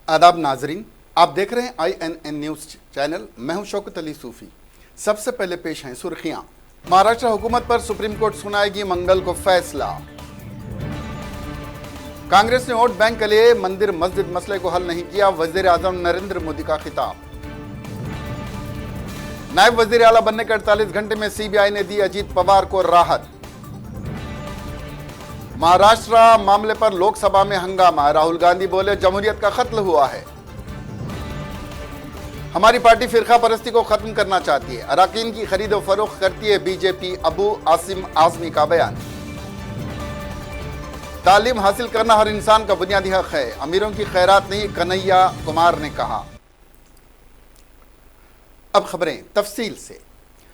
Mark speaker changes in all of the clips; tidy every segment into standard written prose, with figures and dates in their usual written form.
Speaker 1: आदाब नाजरीन, आप देख रहे हैं INN न्यूज चैनल। मैं हूं शौकत अली सूफी। सबसे पहले पेश हैं सुर्खियां। महाराष्ट्र हुकूमत पर सुप्रीम कोर्ट सुनाएगी मंगल को फैसला। कांग्रेस ने वोट बैंक के लिए मंदिर मस्जिद मसले को हल नहीं किया, वजीर आजम नरेंद्र मोदी का खिताब। नायब वजीर आला बनने के 48 घंटे में CBI ने दी अजीत पवार को राहत। महाराष्ट्र मामले पर लोकसभा में हंगामा, राहुल गांधी बोले जमहूरियत का कत्ल हुआ है। हमारी पार्टी फिरका परस्ती को खत्म करना चाहती है, अराकीन की खरीद और फरोख्त करती है बीजेपी, अबू आसिम आजमी का बयान। तालीम हासिल करना हर इंसान का बुनियादी हक है, अमीरों की खैरात नहीं, कन्हैया कुमार ने कहा। अब खबरें तफसील से।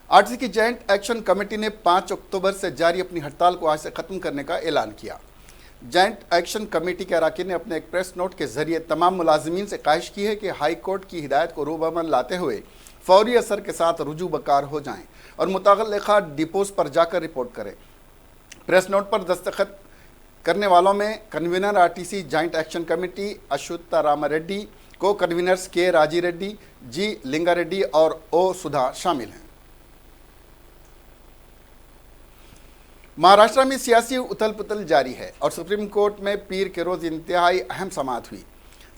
Speaker 1: आरटीसी की जॉइंट एक्शन कमेटी ने 5 अक्टूबर से जारी अपनी हड़ताल को आज से खत्म करने का ऐलान किया। जॉइंट एक्शन कमेटी के अरकान ने अपने एक प्रेस नोट के जरिए तमाम मुलाजिमीन से ख्वाहिश की है कि हाई कोर्ट की हिदायत को रूबमल लाते हुए फौरी असर के साथ रुजू बकार हो जाएं और मुतल्लिका डिपोज पर जाकर रिपोर्ट करें। प्रेस नोट पर दस्तखत करने वालों में convener RTC joint action committee Ashwath Ramareddy, को कन्वीनर्स के राजी रेड्डी, जी लिंगारेड्डी और ओ सुधा शामिल हैं। महाराष्ट्र में सियासी उथल पुथल जारी है और सुप्रीम कोर्ट में पीर के रोज इंतहाई अहम समाअत हुई।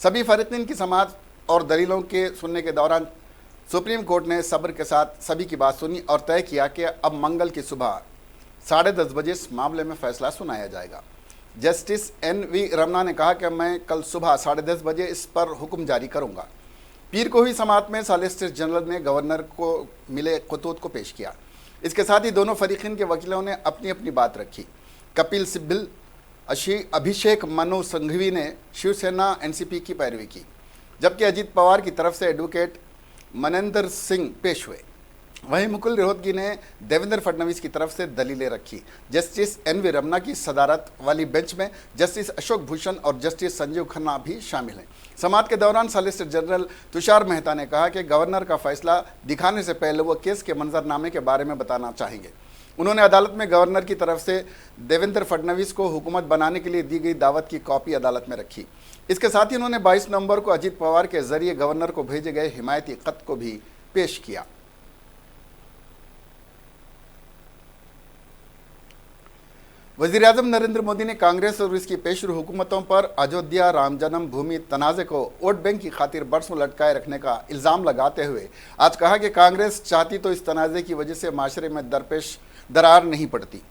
Speaker 1: सभी फरीकीन की समाअत और दलीलों के सुनने के दौरान सुप्रीम कोर्ट ने सब्र के साथ सभी की बात सुनी और तय किया कि अब मंगल की सुबह 10:30 बजे इस मामले में फैसला सुनाया जाएगा। जस्टिस NV रमना ने कहा कि मैं कल सुबह 10:30 बजे इस पर हुक्म जारी करूंगा। पीर को हुई समाअत में सॉलिसिटर जनरल ने गवर्नर को मिले खतूत को पेश किया। इसके साथ ही दोनों फरीकीन के वकीलों ने अपनी अपनी बात रखी। कपिल सिब्बल, अभिषेक मनु संघवी ने शिवसेना NCP की पैरवी की, जबकि अजीत पवार की तरफ से एडवोकेट मनेंद्र सिंह पेश हुए। वहीं मुकुल रोहतगी ने देवेंद्र फडणवीस की तरफ से दलीलें रखी। जस्टिस NV रमना की सदारत वाली बेंच में जस्टिस अशोक भूषण और जस्टिस संजीव खन्ना भी शामिल हैं। समाअत के दौरान सॉलिसिटर जनरल तुषार मेहता ने कहा कि गवर्नर का फैसला दिखाने से पहले वो केस के मंजरनामे के बारे में बताना चाहेंगे। उन्होंने अदालत में गवर्नर की तरफ से देवेंद्र फडणवीस को हुकूमत बनाने के लिए दी गई दावत की कॉपी अदालत में रखी। इसके साथ ही उन्होंने 22 नवंबर को अजीत पवार के जरिए गवर्नर को भेजे गए हिमायती खत को भी पेश किया। वजीर आजम नरेंद्र मोदी ने कांग्रेस और इसकी पेशरू हुकूमतों पर अयोध्या राम जन्म भूमि तनाज़े को वोट बैंक की खातिर बरसों लटकाए रखने का इल्ज़ाम लगाते हुए आज कहा कि कांग्रेस चाहती तो इस तनाज़े की वजह से माशरे में दरपेश दरार नहीं पड़ती।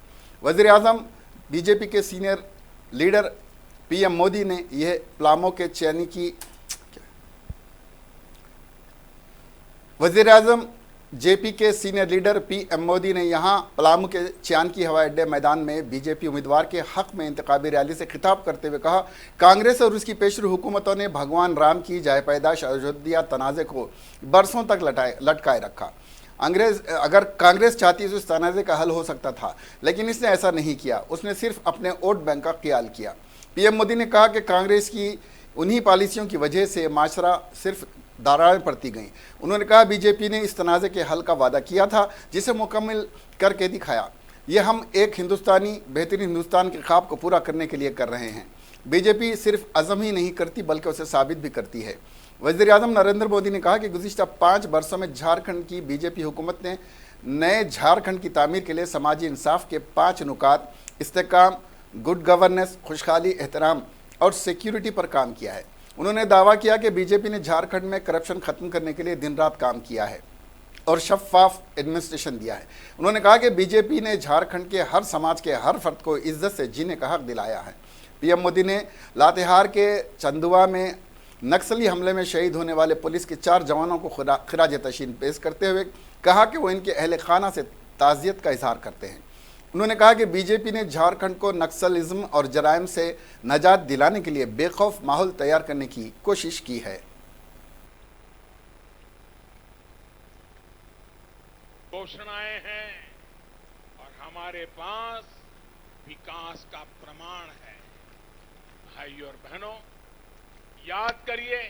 Speaker 1: वजीर आजम बीजेपी के सीनियर लीडर PM मोदी ने यह प्लामों के चयनी की वजीर आजम JP के सीनियर लीडर PM मोदी ने यहां पलामू के चानकी हवाई अड्डे मैदान में बीजेपी उम्मीदवार के हक में इंतखाबी रैली से खिताब करते हुए कहा, कांग्रेस और उसकी पेशरू हुकूमतों ने भगवान राम की जाय पैदाश अयोध्या तनाज़े को बरसों तक लटकाए रखा। अगर कांग्रेस चाहती तो इस तनाज़े का हल हो सकता था, लेकिन इसने ऐसा नहीं किया। उसने सिर्फ अपने वोट बैंक का ख्याल किया। PM मोदी ने कहा कि कांग्रेस की उन्हीं पॉलिसियों की वजह से माशरा सिर्फ दरारें पड़ती गईं। उन्होंने कहा बीजेपी ने इस तनाज़े के हल का वादा किया था, जिसे मुकम्मल करके दिखाया। ये हम एक बेहतरीन हिंदुस्तान के ख्वाब को पूरा करने के लिए कर रहे हैं। बीजेपी सिर्फ अज़म ही नहीं करती बल्कि उसे साबित भी करती है। वज़ीर आज़म नरेंद्र मोदी ने कहा कि गुज़िश्ता 5 वर्षों में झारखंड की बीजेपी हुकूमत ने नए झारखंड की तामीर के लिए समाजी इंसाफ के 5 नुकात इस्तेकाम, गुड गवर्नेंस, खुशहाली, एहतराम और सिक्योरिटी पर काम किया है। उन्होंने दावा किया कि बीजेपी ने झारखंड में करप्शन खत्म करने के लिए दिन रात काम किया है और शफाफ एडमिनिस्ट्रेशन दिया है। उन्होंने कहा कि बीजेपी ने झारखंड के हर समाज के हर फर्द को इज्जत से जीने का हक दिलाया है। PM मोदी ने लातेहार के चंदुआ में नक्सली हमले में शहीद होने वाले पुलिस के 4 जवानों को खिराज तशीन पेश करते हुए कहा कि वो इनके अहल खाना से ताज़ियत का इजहार करते हैं। उन्होंने कहा कि बीजेपी ने झारखंड को नक्सलिज्म और जराइम से नजात दिलाने के लिए बेखौफ माहौल तैयार करने की कोशिश की है।
Speaker 2: घोषणाएं हैं और हमारे पास विकास का प्रमाण है। भाइयों और बहनों, याद करिए,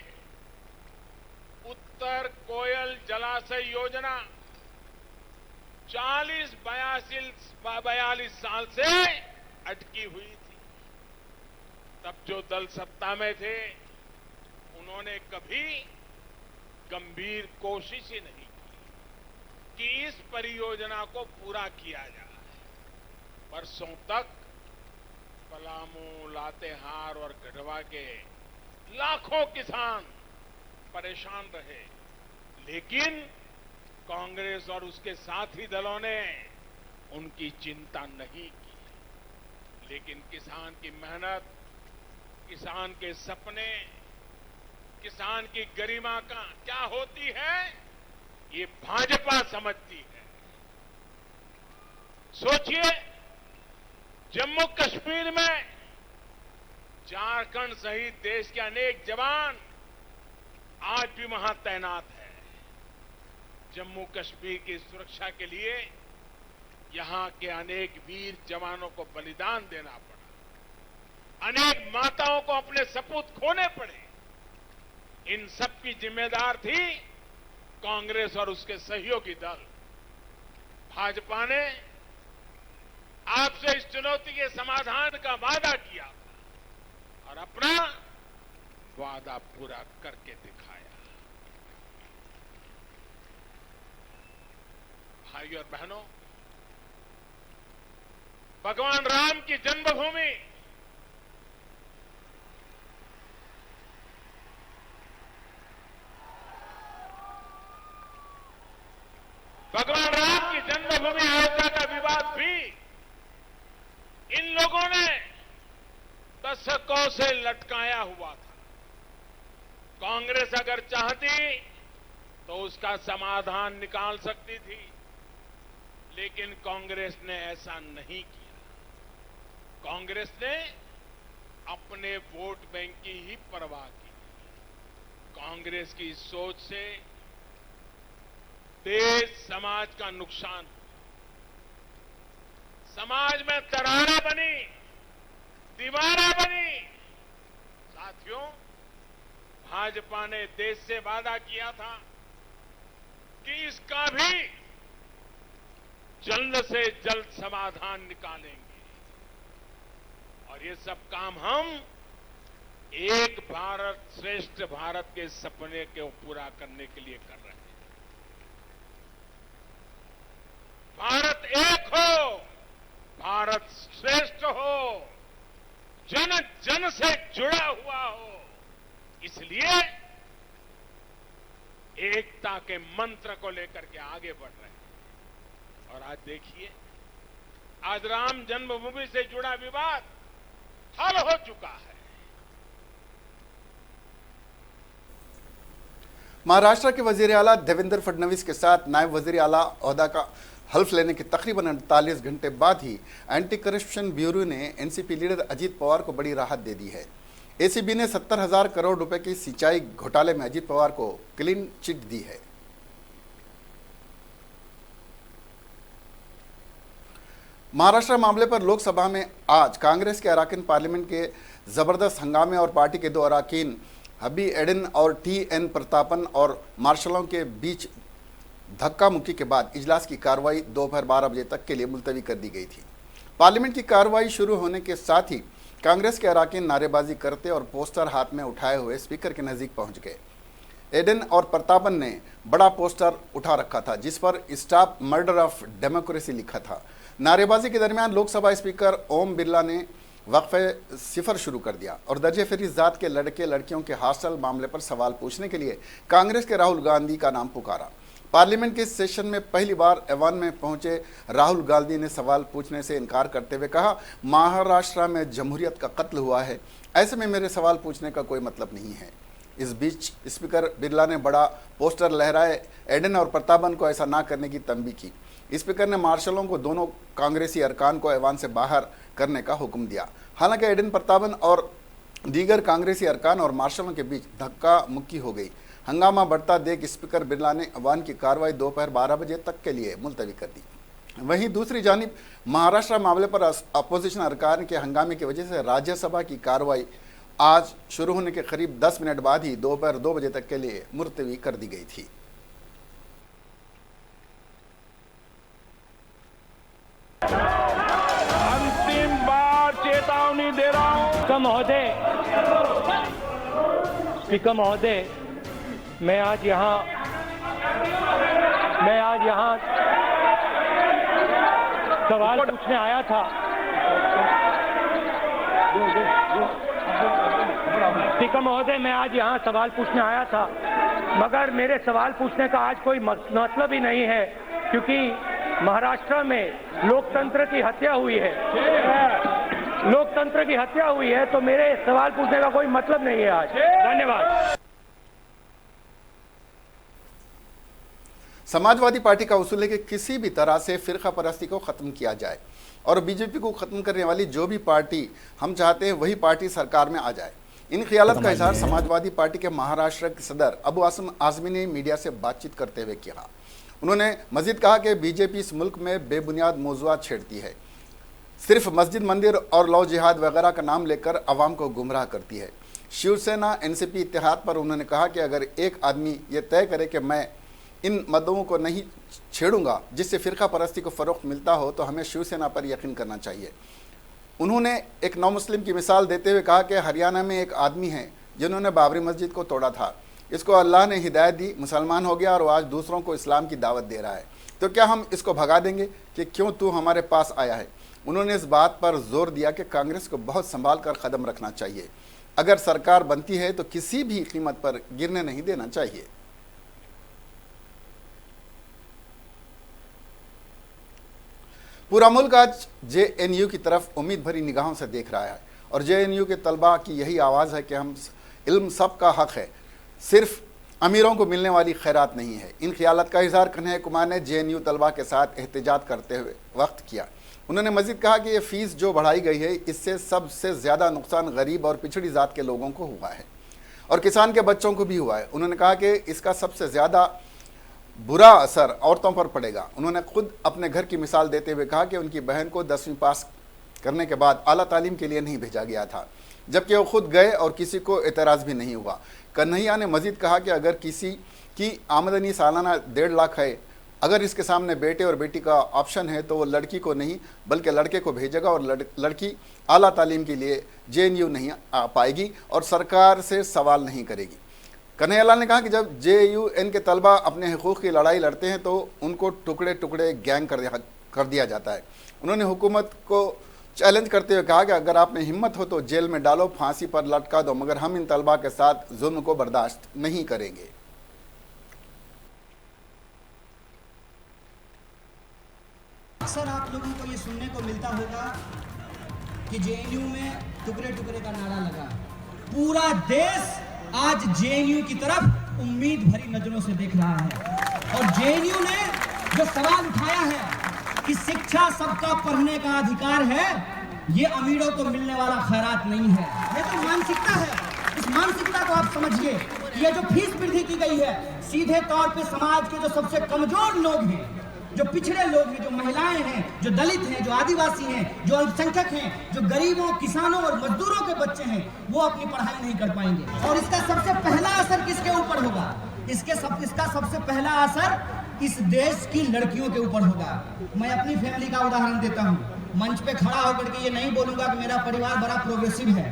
Speaker 2: उत्तर कोयल जलाशय योजना 42 साल से अटकी हुई थी। तब जो दल सत्ता में थे उन्होंने कभी गंभीर कोशिश ही नहीं की कि इस परियोजना को पूरा किया जाए। वर्षों तक पलामू, लातेहार और गढ़वा के लाखों किसान परेशान रहे, लेकिन कांग्रेस और उसके साथी दलों ने उनकी चिंता नहीं की। लेकिन किसान की मेहनत, किसान के सपने, किसान की गरिमा का क्या होती है, ये भाजपा समझती है। सोचिए, जम्मू कश्मीर में झारखंड सहित देश के अनेक जवान आज भी वहां तैनात है। जम्मू कश्मीर की सुरक्षा के लिए यहां के अनेक वीर जवानों को बलिदान देना पड़ा, अनेक माताओं को अपने सपूत खोने पड़े। इन सब की जिम्मेदार थी कांग्रेस और उसके सहयोगी दल। भाजपा ने आपसे इस चुनौती के समाधान का वादा किया और अपना वादा पूरा करके दिखाया। भाइयों और बहनों, भगवान राम की जन्मभूमि अयोध्या का विवाद भी इन लोगों ने दशकों से लटकाया हुआ था। कांग्रेस अगर चाहती तो उसका समाधान निकाल सकती थी, लेकिन कांग्रेस ने ऐसा नहीं किया। कांग्रेस ने अपने वोट बैंक की ही परवाह की। कांग्रेस की सोच से देश समाज का नुकसान, समाज में दरारें बनी, दीवारें बनी। साथियों, भाजपा ने देश से वादा किया था कि इसका भी जल्द से जल्द समाधान निकालेंगे, और ये सब काम हम एक भारत श्रेष्ठ भारत के सपने को पूरा करने के लिए कर रहे हैं। भारत एक हो, भारत श्रेष्ठ हो, जन जन से जुड़ा हुआ हो, इसलिए एकता के मंत्र को लेकर के आगे बढ़ रहे हैं। और आज देखिए, आज राम जन्मभूमि से जुड़ा विवाद हल हो चुका है।
Speaker 1: महाराष्ट्र के वजीर आला देवेंद्र फडणवीस के साथ नायब वजीर आला ओहदा का हल्फ लेने के तकरीबन 48 घंटे बाद ही एंटी करप्शन ब्यूरो ने एनसीपी लीडर अजीत पवार को बड़ी राहत दे दी है। एसीबी ने 70,000 करोड़ रुपए की सिंचाई घोटाले में अजीत पवार को क्लीन चिट दी है। महाराष्ट्र मामले पर लोकसभा में आज कांग्रेस के अराकीन पार्लियामेंट के जबरदस्त हंगामे और पार्टी के दो अराकीन हबी एडेन और टी.एन. प्रतापन और मार्शलों के बीच धक्का मुक्की के बाद इजलास की कार्रवाई दोपहर 12 बजे तक के लिए मुलतवी कर दी गई थी। पार्लियामेंट की कार्रवाई शुरू होने के साथ ही कांग्रेस के अराकीन नारेबाजी करते और पोस्टर हाथ में उठाए हुए स्पीकर के नजदीक पहुंच गए। एडेन और प्रतापन ने बड़ा पोस्टर उठा रखा था जिस पर स्टॉप मर्डर ऑफ डेमोक्रेसी लिखा था। नारेबाजी के दरमियान लोकसभा स्पीकर ओम बिरला ने वक्फे सिफर शुरू कर दिया और दर्जे फेरी जात के लड़के लड़कियों के हॉस्टल मामले पर सवाल पूछने के लिए कांग्रेस के राहुल गांधी का नाम पुकारा। पार्लियामेंट के सेशन में पहली बार ऐवान में पहुंचे राहुल गांधी ने सवाल पूछने से इनकार करते हुए कहा, महाराष्ट्र में जमहूरियत का कत्ल हुआ है, ऐसे में मेरे सवाल पूछने का कोई मतलब नहीं है। इस बीच स्पीकर बिरला ने बड़ा पोस्टर लहराए एडेन और प्रतापन को ऐसा ना करने की तंबी की। स्पीकर ने मार्शलों को दोनों कांग्रेसी अरकान को ऐवान से बाहर करने का हुक्म दिया। हालांकि एडेन प्रतापन और दीगर कांग्रेसी अरकान और मार्शलों के बीच धक्का मुक्की हो गई। हंगामा बढ़ता देख स्पीकर बिरला ने ऐवान की कार्रवाई दोपहर 12 बजे तक के लिए मुलतवी कर दी। वहीं दूसरी जानिब महाराष्ट्र मामले पर अपोजिशन अरकान के हंगामे की वजह से राज्यसभा की कार्रवाई आज शुरू होने के करीब 10 मिनट बाद ही दोपहर 2 बजे तक के लिए मुलतवी कर दी गई थी।
Speaker 3: अंतिम बार चेतावनी दे रहा हूं। महोदय, स्पीकर महोदय, मैं आज यहाँ सवाल पूछने आया था। स्पीकर महोदय, मैं आज यहाँ सवाल पूछने आया था, मगर मेरे सवाल पूछने का आज कोई मतलब ही नहीं है, क्योंकि महाराष्ट्र में लोकतंत्र की हत्या हुई है। लोकतंत्र की हत्या हुई है, तो मेरे सवाल पूछने का कोई मतलब नहीं है आज। धन्यवाद।
Speaker 1: समाजवादी पार्टी का उसूल है कि किसी भी तरह से फिरका परस्ती को ख़त्म किया जाए और बीजेपी को ख़त्म करने वाली जो भी पार्टी हम चाहते हैं वही पार्टी सरकार में आ जाए। इन ख्यालात का इजहार समाजवादी पार्टी के महाराष्ट्र के सदर अबू आसिम आज़मी ने मीडिया से बातचीत करते हुए किया। उन्होंने मजीद कहा कि बीजेपी इस मुल्क में बेबुनियाद मौज़ूआत छेड़ती है, सिर्फ मस्जिद मंदिर और लौ जिहाद वगैरह का नाम लेकर अवाम को गुमराह करती है। शिवसेना एनसीपी इत्तेहाद पर उन्होंने कहा कि अगर एक आदमी ये तय करे कि मैं इन मदों को नहीं छेड़ूंगा जिससे फ़िरका परस्ती को फ़रोग़ मिलता हो, तो हमें शिवसेना पर यकीन करना चाहिए। उन्होंने एक नौ मुस्लिम की मिसाल देते हुए कहा कि हरियाणा में एक आदमी है जिन्होंने बाबरी मस्जिद को तोड़ा था, इसको अल्लाह ने हिदायत दी, मुसलमान हो गया और आज दूसरों को इस्लाम की दावत दे रहा है, तो क्या हम इसको भगा देंगे कि क्यों तू हमारे पास आया है। उन्होंने इस बात पर जोर दिया कि कांग्रेस को बहुत संभाल कर कदम रखना चाहिए, अगर सरकार बनती है तो किसी भी कीमत पर गिरने नहीं देना चाहिए। पूरा मुल्क आज जेएनयू की तरफ उम्मीद भरी निगाहों से देख रहा है और जेएनयू के तलबा की यही आवाज़ है कि हम इल्म सबका हक है, सिर्फ अमीरों को मिलने वाली खैरात नहीं है। इन ख्यालात का इजहार कन्हैया कुमार ने जेएनयू तलबा के साथ एहतजाज करते हुए वक्त किया। उन्होंने मजीद कहा कि ये फ़ीस जो बढ़ाई गई है इससे सबसे ज़्यादा नुकसान गरीब और पिछड़ी जात के लोगों को हुआ है और किसान के बच्चों को भी हुआ है। उन्होंने कहा कि इसका सबसे ज़्यादा बुरा असर औरतों पर पड़ेगा। उन्होंने खुद अपने घर की मिसाल देते हुए कहा कि उनकी बहन को 10वीं पास करने के बाद आला तालीम के लिए नहीं भेजा गया था, जबकि वो खुद गए और किसी को एतराज़ भी नहीं हुआ। कन्हैया ने मजीद कहा कि अगर किसी की आमदनी सालाना 1.5 लाख है, अगर इसके सामने बेटे और बेटी का ऑप्शन है तो वो लड़की को नहीं बल्कि लड़के को भेजेगा और लड़की आला तालीम के लिए जेएनयू नहीं आ पाएगी और सरकार से सवाल नहीं करेगी। कन्हैयालाल ने कहा कि जब जेयूएन के तलबा अपने हुकूक़ की लड़ाई लड़ते हैं तो उनको टुकड़े टुकड़े गैंग कर दिया जाता है। उन्होंने हुकूमत को चैलेंज करते हुए कहा कि अगर आप में हिम्मत हो तो जेल में डालो, फांसी पर लटका दो, मगर हम इन तलबा के साथ जुल्म को बर्दाश्त नहीं करेंगे।
Speaker 4: अक्सर आप लोगों को ये सुनने को मिलता होगा कि जेएनयू में टुकड़े टुकड़े का नारा लगा। पूरा देश आज जेएनयू की तरफ उम्मीद भरी नजरों से देख रहा है और जेएनयू ने जो सवाल उठाया है कि शिक्षा सबका पढ़ने का अधिकार है, ये अमीरों को मिलने वाला खैरात नहीं है, ये तो मानसिकता है। इस मानसिकता को आप समझिए। ये जो फीस वृद्धि की गई है, सीधे तौर पे समाज के जो सबसे कमजोर लोग हैं, जो पिछड़े लोग हैं, जो महिलाएं हैं, जो दलित हैं, जो आदिवासी हैं, जो अल्पसंख्यक हैं, जो गरीबों, किसानों और मजदूरों के बच्चे हैं, वो अपनी पढ़ाई नहीं कर पाएंगे। और इसका सबसे पहला असर किसके ऊपर होगा? इसका सबसे पहला असर इस देश की लड़कियों के ऊपर होगा। मैं अपनी फैमिली का उदाहरण देता हूँ। मंच पे खड़ा होकर के ये नहीं बोलूंगा कि मेरा परिवार बड़ा प्रोग्रेसिव है।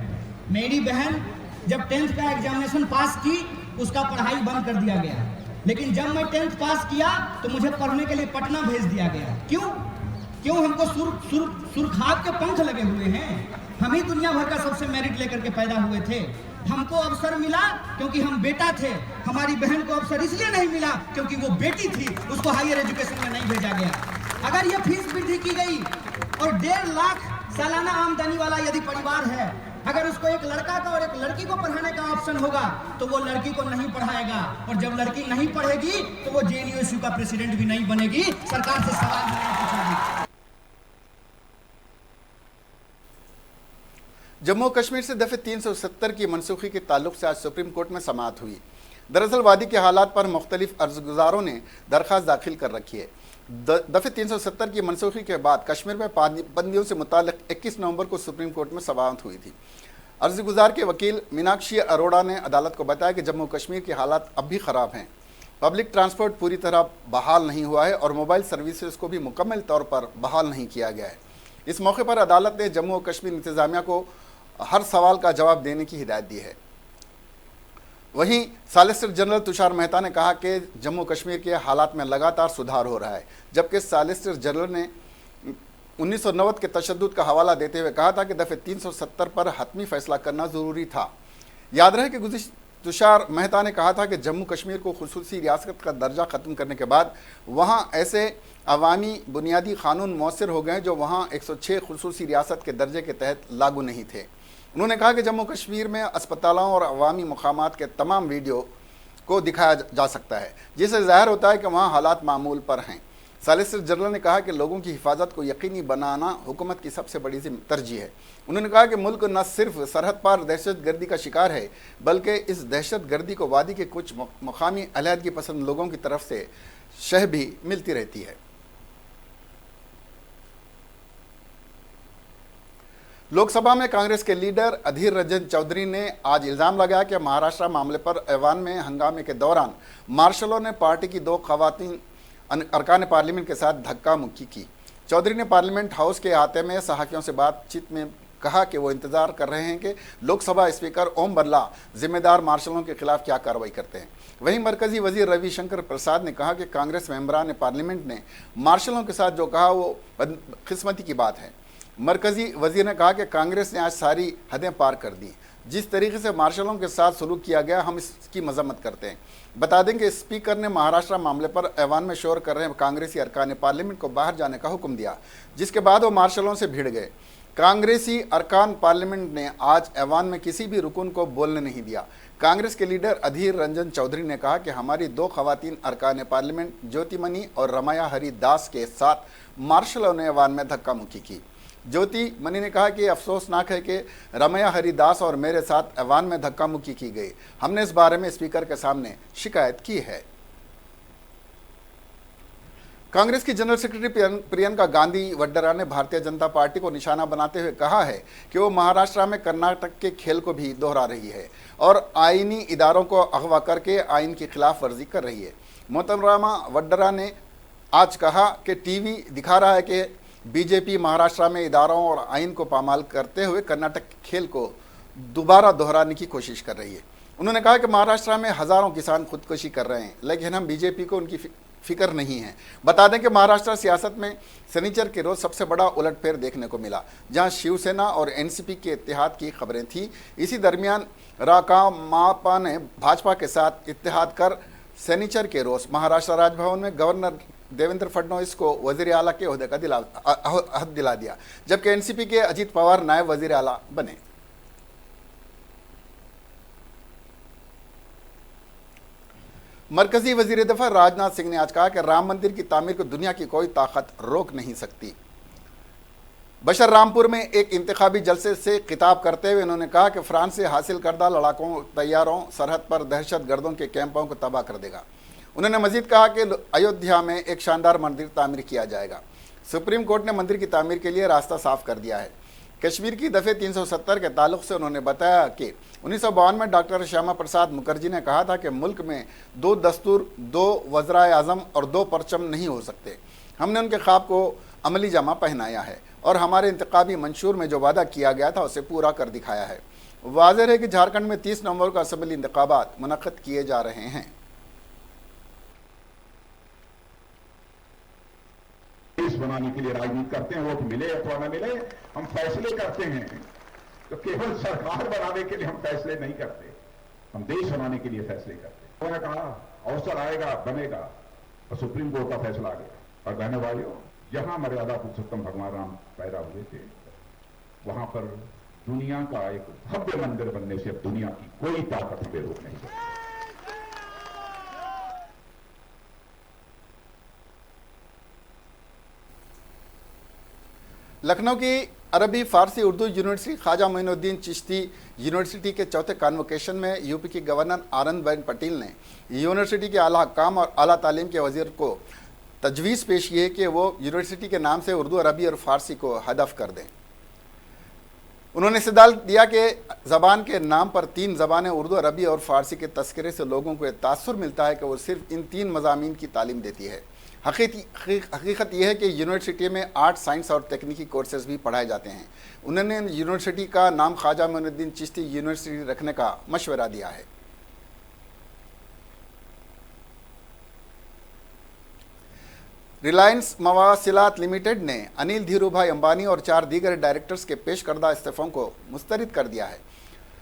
Speaker 4: मेरी बहन जब 10th का एग्जामिनेशन पास की, उसका पढ़ाई बंद कर दिया गया, लेकिन जब मैं 10th पास किया तो मुझे पढ़ने के लिए पटना भेज दिया गया। क्यों हमको सुरखाब के पंख लगे हुए हैं। हम ही दुनिया भर का सबसे मेरिट लेकर के पैदा हुए थे। हमको अवसर मिला क्योंकि हम बेटा थे। हमारी बहन को अवसर इसलिए नहीं मिला क्योंकि वो बेटी थी, उसको हायर एजुकेशन में नहीं भेजा गया। अगर ये फीस वृद्धि की गई और 1.5 लाख सालाना आमदनी वाला यदि परिवार है, अगर उसको एक लड़का का और एक लड़की को पढ़ाने का ऑप्शन होगा तो वो लड़की को नहीं पढ़ाएगा, और जब लड़की नहीं पढ़ेगी तो वो जेएनयू का प्रेसिडेंट भी नहीं बनेगी, सरकार से सवाल भी नहीं पूछेगी।
Speaker 1: जम्मू कश्मीर से दफ़े 370 की मनसूखी के ताल्लुक से आज सुप्रीम कोर्ट में समाअत हुई। दरअसल वादी के हालात पर मुख्तलिफ अर्ज़गुज़ारों ने दरख्वास्त दाखिल कर रखी है। दफ़े 370 की मनसूखी के बाद कश्मीर में पाबंदियों से मुताल्लिक़ 21 नवंबर को सुप्रीम कोर्ट में समाअत हुई थी। अर्ज़गुज़ार के वकील मीनाक्षी अरोड़ा ने अदालत को बताया कि जम्मू कश्मीर के हालात अब भी ख़राब हैं, पब्लिक ट्रांसपोर्ट पूरी तरह बहाल नहीं हुआ है और मोबाइल सर्विसेज को भी मुकम्मल तौर पर बहाल नहीं किया गया है। इस मौके पर अदालत ने जम्मू कश्मीर इंतज़ामिया को हर सवाल का जवाब देने की हिदायत दी है। वहीं सॉलिसिटर जनरल तुषार मेहता ने कहा कि जम्मू कश्मीर के हालात में लगातार सुधार हो रहा है, जबकि सॉलिसिटर जनरल ने 1990 के तशद्दुद का हवाला देते हुए कहा था कि दफ़े 370 पर हतमी फैसला करना ज़रूरी था। याद रहे कि गुज़िश्ता तुषार मेहता ने कहा था कि जम्मू कश्मीर को खुसूसी रियासत का दर्जा ख़त्म करने के बाद वहाँ ऐसे अवामी बुनियादी कानून मौसर हो गए जो वहाँ 106 खुसूसी रियासत के दर्जे के तहत लागू नहीं थे। उन्होंने कहा कि जम्मू कश्मीर में अस्पतालों और अवामी मकामात के तमाम वीडियो को दिखाया जा सकता है, जिससे ज़ाहिर होता है कि वहाँ हालात मामूल पर हैं। सॉलिसिटर जनरल ने कहा कि लोगों की हिफाजत को यकीनी बनाना हुकूमत की सबसे बड़ी तरजीह है। उन्होंने कहा कि मुल्क न सिर्फ सरहद पार दहशत गर्दी का शिकार है, बल्कि इस दहशत गर्दी को वादी के कुछ मकामी अलहदगी पसंद लोगों की तरफ से शह भी मिलती रहती है। लोकसभा में कांग्रेस के लीडर अधीर रंजन चौधरी ने आज इल्ज़ाम लगाया कि महाराष्ट्र मामले पर ऐवान में हंगामे के दौरान मार्शलों ने पार्टी की 2 खवातीन अरकान पार्लियामेंट के साथ धक्का मुक्की की। चौधरी ने पार्लियामेंट हाउस के अहाते में सहाफ़ियों से बातचीत में कहा कि वो इंतजार कर रहे हैं कि लोकसभा स्पीकर ओम बिरला जिम्मेदार मार्शलों के खिलाफ क्या कार्रवाई करते हैं। वहीं मरकजी वजीर रविशंकर प्रसाद ने कहा कि कांग्रेस मेंबरान पार्लियामेंट ने मार्शलों के साथ जो कहा वो बदकिस्मती की बात है। मरकजी वजीर ने कहा कि कांग्रेस ने आज सारी हदें पार कर दी। जिस तरीके से मार्शलों के साथ सलूक किया गया, हम इसकी मजम्मत करते हैं। बता दें कि स्पीकर ने महाराष्ट्र मामले पर ऐवान में शोर कर रहे कांग्रेसी अरकान पार्लियामेंट को बाहर जाने का हुक्म दिया, जिसके बाद वो मार्शलों से भिड़ गए। कांग्रेसी अरकान पार्लियामेंट ने आज ऐवान में किसी भी रुकन को बोलने नहीं दिया। कांग्रेस के लीडर अधीर रंजन चौधरी ने कहा कि हमारी 2 खवातीन अरकान पार्लियामेंट ज्योतिमणि और रमाया हरिदास के साथ मार्शलों ने ऐवान में धक्का मुक्की की। ज्योति मनी ने कहा कि अफसोसनाक है कि रमैया हरिदास और मेरे साथ ऐवान में धक्का मुक्की की गई। हमने इस बारे में स्पीकर के सामने शिकायत की है। कांग्रेस की जनरल सेक्रेटरी प्रियंका गांधी वड्डरा ने भारतीय जनता पार्टी को निशाना बनाते हुए कहा है कि वो महाराष्ट्र में कर्नाटक के खेल को भी दोहरा रही है और आईनी इदारों को अगवा करके आइन की खिलाफ वर्जी कर रही है। मोहतरमा वड्डरा ने आज कहा कि टीवी दिखा रहा है कि बीजेपी महाराष्ट्र में इदारों और आइन को पामाल करते हुए कर्नाटक खेल को दोबारा दोहराने की कोशिश कर रही है। उन्होंने कहा कि महाराष्ट्र में हज़ारों किसान खुदकुशी कर रहे हैं, लेकिन हम बीजेपी को उनकी फिक्र नहीं है। बता दें कि महाराष्ट्र सियासत में शनिचर के रोज़ सबसे बड़ा उलटफेर देखने को मिला, जहां शिवसेना और एनसीपी के इत्तेहाद की खबरें थीं। इसी दरमियान राकामापा ने भाजपा के साथ इत्तेहाद कर शनिचर के रोज़ महाराष्ट्र राजभवन में गवर्नर देवेंद्र फडणवीस को वजीर आला के ओहदे का हद दिला दिया, जबकि एनसीपी के अजीत पवार नायब वजीर आला बने। मरकजी वजीर दफा राजनाथ सिंह ने आज कहा कि राम मंदिर की तामीर को दुनिया की कोई ताकत रोक नहीं सकती। बशर रामपुर में एक इंतखाबी जलसे से खिताब करते हुए उन्होंने कहा कि फ्रांस से हासिल करदा लड़ाकों तैयारों सरहद पर दहशत गर्दों के कैंपों को तबाह कर देगा। उन्होंने मजीद कहा कि अयोध्या में एक शानदार मंदिर तामीर किया जाएगा। सुप्रीम कोर्ट ने मंदिर की तामीर के लिए रास्ता साफ कर दिया है। कश्मीर की दफ़े 370 के ताल्लुक से उन्होंने बताया कि 1952 में डॉक्टर श्यामा प्रसाद मुखर्जी ने कहा था कि मुल्क में 2 दस्तूर, 2 वज़राए आज़म और 2 परचम नहीं हो सकते। हमने उनके ख्वाब को अमली जामा पहनाया है और हमारे इंतखाबी मंशूर में जो वादा किया गया था उसे पूरा कर दिखाया है। वाज़ेह है कि झारखंड में 30 नवंबर को असम्बली इंतखाबात मुनक़्क़िद किए जा रहे हैं।
Speaker 5: देश बनाने के लिए राजनीति करते हैं, वोट मिले अथवा न मिले, हम फैसले करते हैं। तो केवल सरकार बनाने के लिए हम फैसले नहीं करते, हम देश बनाने के लिए फैसले करते हैं। उन्होंने कहा अवसर आएगा, बनेगा, और सुप्रीम कोर्ट का फैसला आ गया। और बहने वालियों, जहां मर्यादा पुरुषोत्तम भगवान राम पैदा हुए थे, वहां पर दुनिया का एक भव्य मंदिर बनने से अब दुनिया की कोई ताकत हमें रोक नहीं सकती।
Speaker 1: लखनऊ की अरबी फ़ारसी उर्दू यूनिवर्सिटी ख्वाजा मोइनुद्दीन चिश्ती यूनिवर्सिटी के चौथे कॉन्वोकेशन में यूपी की गवर्नर आनंदीबेन पटेल ने यूनिवर्सिटी के आला हकाम और आला तालीम के वजीर को तजवीज़ पेश की है कि वो यूनिवर्सिटी के नाम से उर्दू, अरबी और फ़ारसी को हदफ कर दें। उन्होंने इस्तेदलाल दिया कि ज़बान के नाम पर 3 ज़बानें उर्दू, अरबी और फ़ारसी के तस्करे से लोगों को तासुर मिलता है कि वो सिर्फ इन 3 मज़ामीन की तालीम देती है। हकीकत यह है कि यूनिवर्सिटी में आर्ट, साइंस और तकनीकी कोर्सेज भी पढ़ाए जाते हैं। उन्होंने यूनिवर्सिटी का नाम ख्वाजा मोइनुद्दीन चिश्ती यूनिवर्सिटी रखने का मशवरा दिया है। रिलायंस मवासिलात लिमिटेड ने अनिल धीरूभाई अंबानी और 4 दीगर डायरेक्टर्स के पेश करदा इस्तीफों को मुस्तरद कर दिया है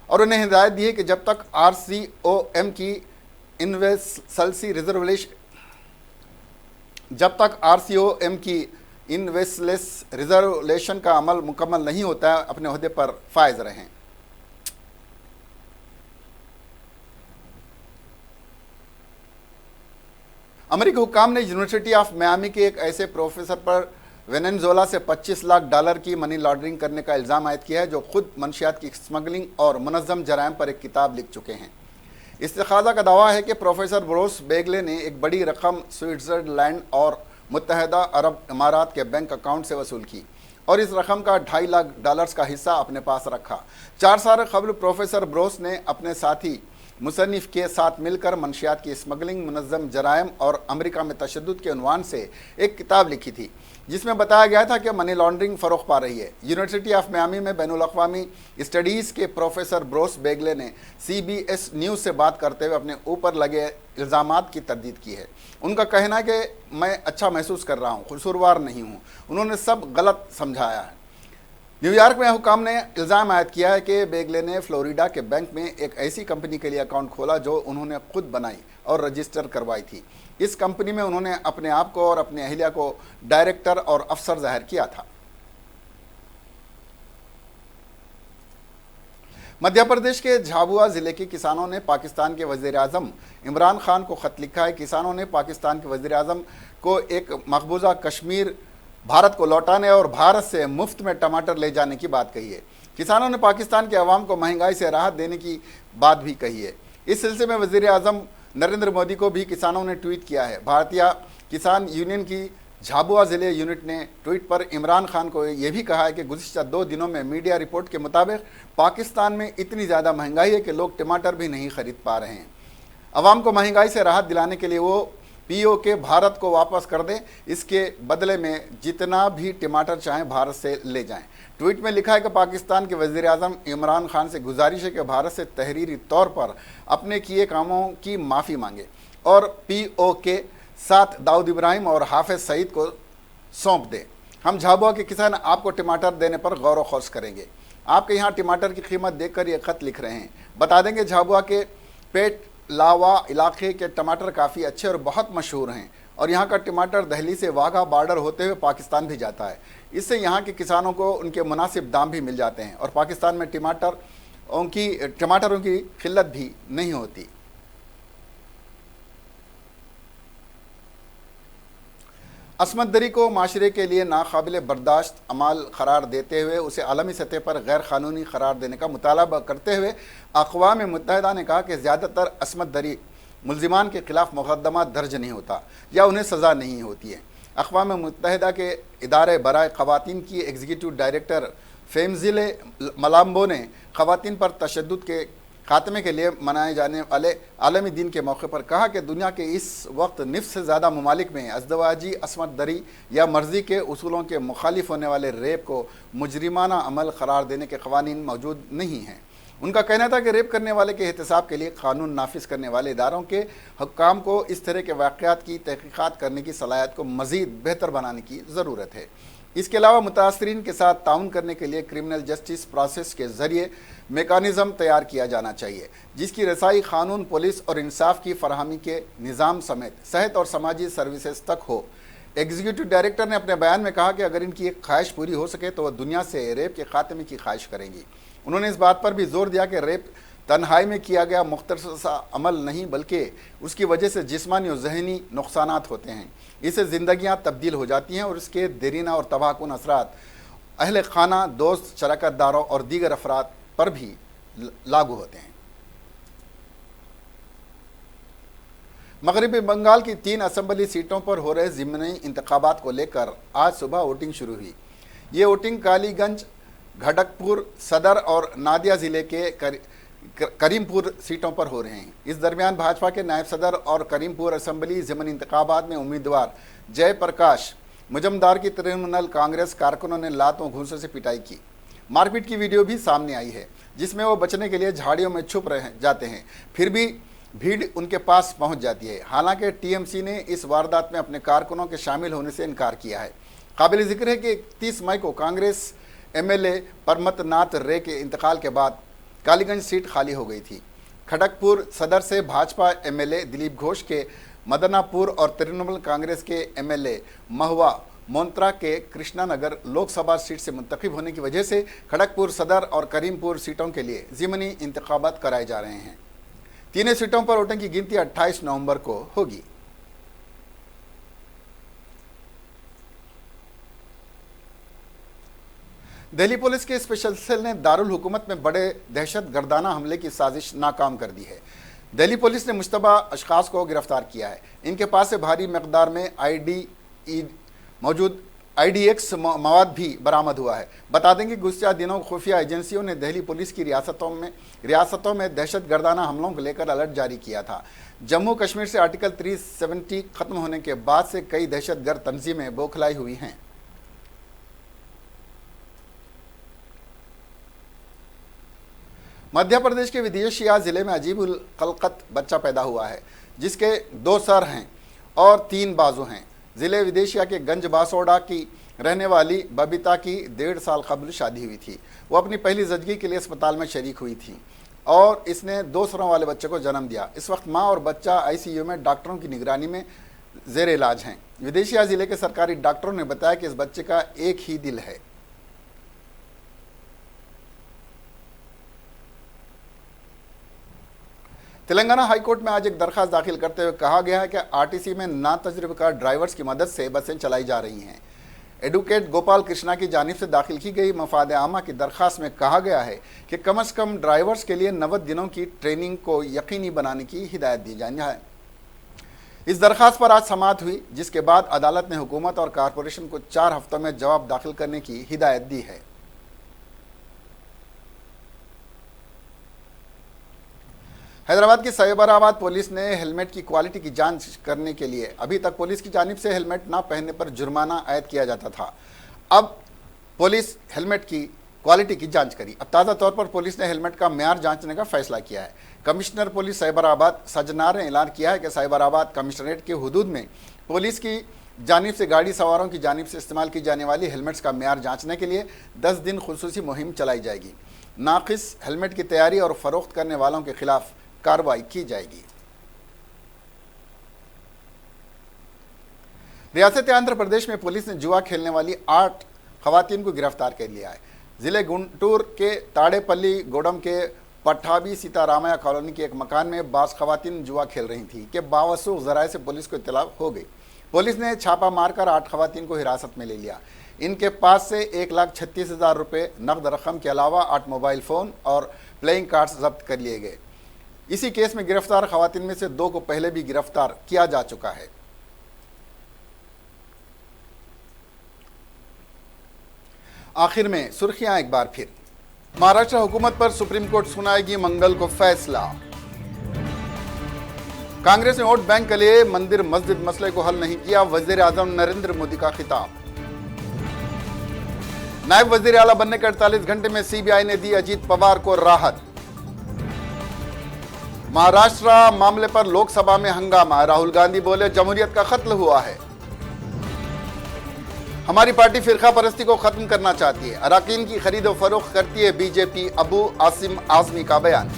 Speaker 1: और उन्हें हिदायत दी है कि जब तक आरसीओएम की इन्वेस्टलेस रिजर्वेशन का अमल मुकम्मल नहीं होता है, अपने ओहदे पर फायज रहें। अमेरिकी हुक्काम ने यूनिवर्सिटी ऑफ मियामी के एक ऐसे प्रोफेसर पर वेनेजुएला से $25 लाख की मनी लॉन्ड्रिंग करने का इल्ज़ाम आयद किया है जो खुद मंशियात की स्मगलिंग और मुनज़्ज़म जराइम पर एक किताब लिख चुके हैं। इस्तिखाज़ा का दावा है कि प्रोफेसर ब्रूस बेगले ने एक बड़ी रकम स्विट्ज़रलैंड और मुत्तहदा अरब इमारात के बैंक अकाउंट से वसूल की और इस रकम का $2.5 लाख का हिस्सा अपने पास रखा। 4 साल कबल प्रोफेसर ब्रोस ने अपने साथी मुसन्निफ के साथ मिलकर मंशियात की स्मगलिंग, मुनज़्ज़म जराइम और अमेरिका में तशद्दुद के उन्वान से एक किताब लिखी थी जिसमें बताया गया था कि मनी लॉन्ड्रिंग फ़रोग़ पा रही है। यूनिवर्सिटी ऑफ मियामी में बैनुल-अक़वामी स्टडीज़ के प्रोफेसर ब्रोस बेगले ने CBS न्यूज़ से बात करते हुए अपने ऊपर लगे इल्ज़ामात की तरदीद की है। उनका कहना है कि मैं अच्छा महसूस कर रहा हूँ, कसूरवार नहीं हूँ, उन्होंने सब गलत समझाया है। न्यूयॉर्क में हुकाम ने इल्ज़ाम आयद किया है कि बेगले ने फ्लोरिडा के बैंक में एक ऐसी कंपनी के लिए अकाउंट खोला जो उन्होंने खुद बनाई और रजिस्टर करवाई थी। इस कंपनी में उन्होंने अपने आप को और अपने अहलिया को डायरेक्टर और अफसर जाहिर किया था। मध्य प्रदेश के झाबुआ ज़िले के किसानों ने पाकिस्तान के वज़ीर-ए-आज़म इमरान खान को ख़त लिखा है। किसानों ने पाकिस्तान के वज़ीर-ए-आज़म को एक मकबूजा कश्मीर भारत को लौटाने और भारत से मुफ्त में टमाटर ले जाने की बात कही है। किसानों ने पाकिस्तान के अवाम को महंगाई से राहत देने की बात भी कही है। इस सिलसिले में वज़ीर-ए-आज़म नरेंद्र मोदी को भी किसानों ने ट्वीट किया है। भारतीय किसान यूनियन की झाबुआ ज़िले यूनिट ने ट्वीट पर इमरान खान को यह भी कहा है कि गुज़िश्ता 2 दिनों में मीडिया रिपोर्ट के मुताबिक पाकिस्तान में इतनी ज़्यादा महंगाई है कि लोग टमाटर भी नहीं खरीद पा रहे हैं। अवाम को महंगाई से राहत दिलाने के लिए वो POK भारत को वापस कर दें, इसके बदले में जितना भी टमाटर चाहें भारत से ले जाएं। ट्वीट में लिखा है कि पाकिस्तान के वज़ीर-ए-आज़म इमरान खान से गुजारिश है कि भारत से तहरीरी तौर पर अपने किए कामों की माफ़ी मांगे और POK साथ दाऊद इब्राहिम और हाफिज़ सईद को सौंप दें। हम झाबुआ के किसान आपको टमाटर देने पर गौर व खौस करेंगे। आपके यहाँ टमाटर की कीमत देखकर ये ख़त लिख रहे हैं। बता देंगे झाबुआ के पेट लावा इलाके के टमाटर काफ़ी अच्छे और बहुत मशहूर हैं और यहाँ का टमाटर दिल्ली से वाघा बॉर्डर होते हुए पाकिस्तान भी जाता है। इससे यहाँ के किसानों को उनके मुनासिब दाम भी मिल जाते हैं और पाकिस्तान में टमाटरों की किल्लत भी नहीं होती। अस्मत दरी को माशरे के लिए नाकाबिल बर्दाश्त अमाल करार देते हुए उसे आलमी सतह पर गैर कानूनी करार देने का मुतालबा करते हुए अक़वाम मुत्तहिदा ने कहा कि ज़्यादातर अस्मत दरी मुल्ज़िमान के ख़िलाफ़ मुक़दमा दर्ज नहीं होता या उन्हें सज़ा नहीं होती है। अक़वाम मुत्तहिदा के इदारे बराए ख़वातीन की एग्जीक्यूटिव डायरेक्टर फेमज़िले मलाम्बो ने ख़वातीन पर तशद्दुद के खात्मे के लिए मनाए जाने वाले आलमी दिन के मौके पर कहा कि दुनिया के इस वक्त निफ़ से ज़्यादा ममालिक में अज़दवाजी, अस्मत दरी या मर्ज़ी के उसूलों के मुखालिफ होने वाले रेप को मुजरिमाना अमल करार देने के क़वानीन मौजूद नहीं हैं। उनका कहना था कि रेप करने वाले के एहतसाब के लिए कानून नाफिज करने वाले इदारों के हुक्काम को इस तरह के वाक़यात की तहक़ीक़ात करने की सलाहियत को मज़ीद बेहतर बनाने की ज़रूरत है। इसके अलावा मुतासरीन के साथ ताउन करने के लिए क्रिमिनल जस्टिस प्रोसेस के ज़रिए मेकानिज़म तैयार किया जाना चाहिए जिसकी रसाई कानून, पुलिस और इंसाफ की फरहमी के निज़ाम समेत सेहत और समाजी सर्विसेज तक हो। एग्जीक्यूटिव डायरेक्टर ने अपने बयान में कहा कि अगर इनकी एक ख्वाहिश पूरी हो सके तो वह दुनिया से रेप के खात्मे की ख्वाहिश करेंगी। उन्होंने इस बात पर भी जोर दिया कि रेप तन्हाई में किया गया मुख्तसर अमल नहीं बल्कि उसकी वजह से जिस्मानी और जहनी नुकसानात होते हैं। इससे ज़िंदगियाँ तब्दील हो जाती हैं और इसके देरीना और तबाहकुन असरात अहले खाना, दोस्त, शराकतदारों और दीगर अफराद पर भी लागू होते हैं। मगरबी बंगाल की 3 असम्बली सीटों पर हो रहे ज़िमनी इंतखाबात को लेकर आज सुबह वोटिंग शुरू हुई। ये वोटिंग कालीगंज, घटकपुर, सदर और नादिया ज़िले के करीमपुर सीटों पर हो रहे हैं। इस दरमियान भाजपा के नायब सदर और करीमपुर असम्बली ज़िमनी इंतखाबात में उम्मीदवार जयप्रकाश मुजमदार की तृणमूल कांग्रेस कारकुनों ने लातों घूंसों से पिटाई की। मारपीट की वीडियो भी सामने आई है जिसमें वो बचने के लिए झाड़ियों में छुप जाते हैं, फिर भी भीड़ उनके पास पहुंच जाती है। हालांकि टीएमसी ने इस वारदात में अपने कारकुनों के शामिल होने से इनकार किया है। काबिल जिक्र है कि 31 मई को कांग्रेस एमएलए परमतनाथ रे के इंतकाल के बाद कालीगंज सीट खाली हो गई थी। खड़गपुर सदर से भाजपा एमएलए दिलीप घोष के मदनापुर और तृणमूल कांग्रेस के एमएलए महुआ मोन्त्रा के कृष्णानगर लोकसभा सीट से मुंतखब होने की वजह से खड़गपुर सदर और करीमपुर सीटों के लिए ज़िमनी इंतखाबात कराए जा रहे हैं। तीनों सीटों पर वोटों की गिनती 28 नवंबर को होगी। दिल्ली पुलिस के स्पेशल सेल ने दारुल हुकूमत में बड़े दहशतगर्दाना हमले की साजिश नाकाम कर दी है। दिल्ली पुलिस ने मुश्तबा अशखास को गिरफ्तार किया है। इनके पास से भारी मकदार में मौजूद IDX मवाद भी बरामद हुआ है। बता देंगे गुज़श्ता दिनों खुफिया एजेंसियों ने दिल्ली पुलिस की रियासतों में दहशतगर्दाना हमलों को लेकर अलर्ट जारी किया था। जम्मू कश्मीर से आर्टिकल 370 खत्म होने के बाद से कई दहशतगर्द तंजीमें बौखलाई हुई हैं। मध्य प्रदेश के विदिशा जिले में अजीबुल खलकत बच्चा पैदा हुआ है, जिसके 2 सर हैं और 3 बाजू हैं। जिले विदिशा के गंज बासोड़ा की रहने वाली बबीता की 1.5 साल कबल शादी हुई थी। वो अपनी पहली ज़चगी के लिए अस्पताल में शरीक हुई थी और इसने 2 सरों वाले बच्चे को जन्म दिया। इस वक्त माँ और बच्चा ICU में डॉक्टरों की निगरानी में ज़ेर इलाज हैं। विदिशा जिले के सरकारी डॉक्टरों ने बताया कि इस बच्चे का एक ही दिल है। तेलंगाना हाईकोर्ट में आज एक दरखास्त दाखिल करते हुए कहा गया है कि RTC में नातजुर्बेकार ड्राइवर्स की मदद से बसें चलाई जा रही हैं। एडवोकेट गोपाल कृष्णा की जानिब से दाखिल की गई मफाद आमा की दरखास्त में कहा गया है कि कम से कम ड्राइवर्स के लिए 90 दिनों की ट्रेनिंग को यकीनी बनाने की हिदायत दी जानी है। इस दरखास्त पर आज समाअत हुई, जिसके बाद अदालत ने हुकूमत और कारपोरेशन को 4 हफ्तों में जवाब दाखिल करने की हिदायत दी है। हैदराबाद की साइबराबाद पुलिस ने हेलमेट की क्वालिटी की जांच करने के लिए अभी तक पुलिस की जानिब से हेलमेट ना पहनने पर जुर्माना आयद किया जाता था। अब पुलिस हेलमेट की क्वालिटी की जांच करी। अब ताज़ा तौर पर पुलिस ने हेलमेट का म्यार जांचने का फैसला किया है। कमिश्नर पुलिस साइबराबाद सजनार ने ऐलान किया है कि साइबराबाद कमिश्नरेट के हुदूद में पुलिस की जानिब से गाड़ी सवारों की जानिब से इस्तेमाल की जाने वाली हेलमेट्स का म्यार जाँचने के लिए 10 दिन खुसूसी मुहिम चलाई जाएगी। नाकिस हेलमेट की तैयारी और फरोख्त करने वालों के खिलाफ कार्रवाई की जाएगी। रियासत आंध्र प्रदेश में पुलिस ने जुआ खेलने वाली 8 खवातीन को गिरफ्तार कर लिया है। जिले गुंटूर के ताड़ेपल्ली गोडम के पट्टाबी सीतारामया कॉलोनी के एक मकान में 22 खवातीन जुआ खेल रही थी कि बावसूख जराए से पुलिस को इत्तला हो गई। पुलिस ने छापा मारकर 8 खवातीन को हिरासत में ले लिया। इनके पास से 1,36,000 रुपये नकद रकम के अलावा 8 मोबाइल फ़ोन और प्लेइंग कार्ड्स जब्त कर लिए गए। इसी केस में गिरफ्तार खवातीन में से 2 को पहले भी गिरफ्तार किया जा चुका है। आखिर में सुर्खियां एक बार फिर। महाराष्ट्र हुकूमत पर सुप्रीम कोर्ट सुनाएगी मंगल को फैसला। कांग्रेस ने वोट बैंक के लिए मंदिर मस्जिद मसले को हल नहीं किया, वजीर आजम नरेंद्र मोदी का खिताब। नायब वजीर आला बनने के 48 घंटे में CBI ने दी अजीत पवार को राहत। महाराष्ट्र मामले पर लोकसभा में हंगामा, राहुल गांधी बोले जमहूरियत का कत्ल हुआ है। हमारी पार्टी फिरका परस्ती को खत्म करना चाहती है, अराकीन की खरीद और फरोख्त करती है बीजेपी, अबू आसिम आजमी का बयान।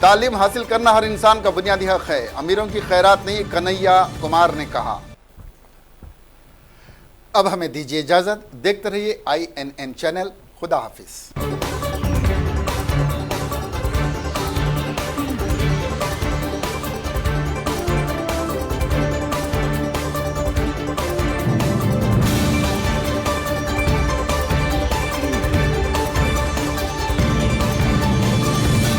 Speaker 1: तालीम हासिल करना हर इंसान का बुनियादी हक है, अमीरों की खैरात नहीं, कन्हैया कुमार ने कहा। अब हमें दीजिए इजाजत, देखते रहिए INN चैनल। खुदा हाफिज।